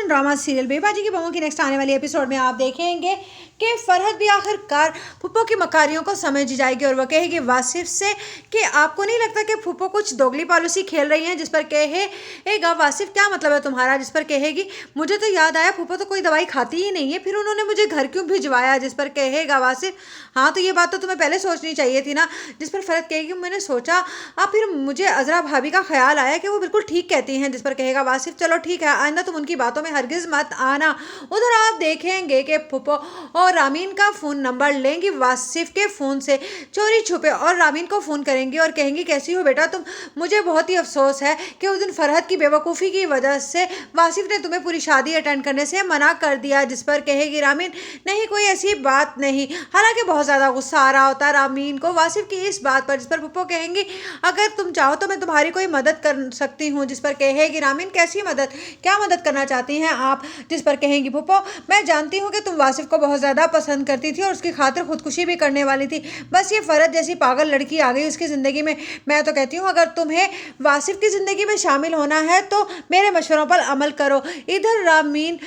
Hindustan drama serial बेबाजी की बहुओं की नेक्स्ट आने वाली एपिसोड में आप देखेंगे कि फरहद भी आखिरकार फूफो की मकारियों को समझ जाएगी और वह कहेगी वासिफ से कि आपको नहीं लगता कि फूफो कुछ दोगली पॉलिसी खेल रही हैं। जिस पर कहेगा वासिफ क्या मतलब है तुम्हारा। जिस पर कहेगी मुझे तो याद आया फूफो तो कोई दवाई खाती ही नहीं है, फिर उन्होंने मुझे घर क्यों भिजवाया। जिस पर कहेगा वासिफ हाँ तो ये बात तो तुम्हें पहले सोचनी चाहिए थी ना। जिस पर फरहद कहेगी मैंने सोचा अब फिर मुझे अजरा भाभी का ख्याल आया कि वो बिल्कुल ठीक कहती हैं। जिस पर कहेगा वासिफ चलो ठीक है आइंदा तुम उनकी बातों में हरगिज मत आना। उधर आप देखेंगे कि फूफो और रामीन का फ़ोन नंबर लेंगी वासिफ के फ़ोन से चोरी छुपे और रामीन को फ़ोन करेंगी और कहेंगी कैसी हो बेटा तुम। मुझे बहुत ही अफसोस है कि उस दिन फरहद की बेवकूफ़ी की वजह से वासिफ ने तुम्हें पूरी शादी अटेंड करने से मना कर दिया। जिस पर कहेगी रामीन नहीं कोई ऐसी बात नहीं। हालांकि बहुत ज़्यादा गुस्सा आ रहा होता है रामीन को वासिफ की इस बात पर। जिस पर फूफो कहेंगी अगर तुम चाहो तो मैं तुम्हारी कोई मदद कर सकती हूँ। जिस पर कहेगी रामीन कैसी मदद, क्या मदद करना चाहती हैं आप। जिस पर कहेंगी फूफो मैं जानती हूँ कि तुम वासिफ को बहुत ज़्यादा पसंद करती थी और उसकी खातिर खुदकुशी भी करने वाली थी, बस ये फरहद जैसी पागल लड़की आ गई उसकी ज़िंदगी में। मैं तो कहती हूँ अगर तुम्हें वासिफ की ज़िंदगी में शामिल होना है तो मेरे मशवरों पर अमल करो। इधर रामीन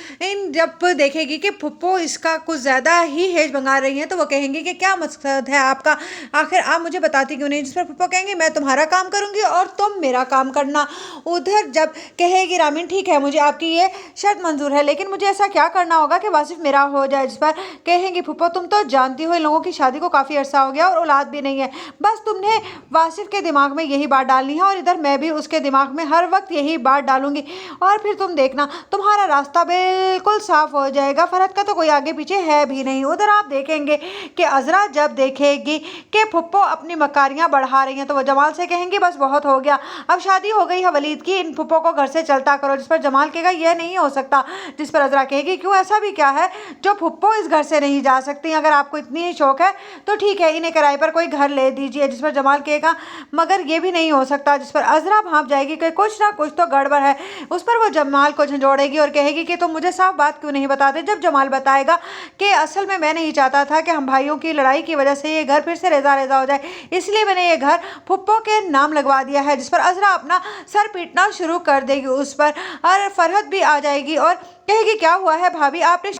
जब देखेगी कि फुप्पो इसका कुछ ज़्यादा ही हेज भंगा रही हैं तो वो कहेंगी कि क्या मकसद है आपका, आखिर आप मुझे बताती क्यों नहीं। जिस पर फुप्पो कहेंगे मैं तुम्हारा काम करूँगी और तुम मेरा काम करना। उधर जब कहेगी रामीन ठीक है मुझे आपकी ये शर्त मंजूर है लेकिन मुझे ऐसा क्या करना होगा कि वासिफ मेरा हो जाए। जिस पर कहेंगी फूफो तुम तो जानती हो इन लोगों की शादी को काफ़ी अरसा हो गया और औलाद भी नहीं है, बस तुमने वासिफ के दिमाग में यही बात डालनी है और इधर मैं भी उसके दिमाग में हर वक्त यही बात डालूंगी और फिर तुम देखना तुम्हारा रास्ता बिल्कुल साफ हो जाएगा। फरहद का तो कोई आगे पीछे है भी नहीं। उधर आप देखेंगे कि अजरा जब देखेगी कि फुप्पो अपनी मकारियां बढ़ा रही हैं तो वो जमाल से कहेंगी बस बहुत हो गया, अब शादी हो गई है वलीद की, इन फुप्पो को घर से चलता करो। जिस पर जमाल कहेगा यह नहीं हो सकता। जिस पर अजरा कहेगी क्यों ऐसा भी क्या है जो फुप्पो इस घर से नहीं जा सकती, अगर आपको इतनी ही शौक है तो ठीक है इन्हें किराए पर कोई घर ले दीजिए। जिस पर जमाल कहेगा मगर ये भी नहीं हो सकता। जिस पर अजरा भांप जाएगी कि कुछ ना कुछ तो गड़बड़ है। उस पर वो जमाल को झंझोड़ेगी और कहेगी कि तुम मुझे साफ बात क्यों नहीं बताते। जब जमाल बताएगा कि असल में मैं नहीं चाहता था कि हम भाइयों की लड़ाई की वजह से ये घर फिर से रेजा रेजा हो जाए, इसलिए मैंने ये घर फुप्पो के नाम लगवा दिया है। जिस पर अजरा अपना सर पीटना शुरू कर देगी उस पर और फरहद भी आ जाएगी और कहेगी क्या हुआ है भाभी आपने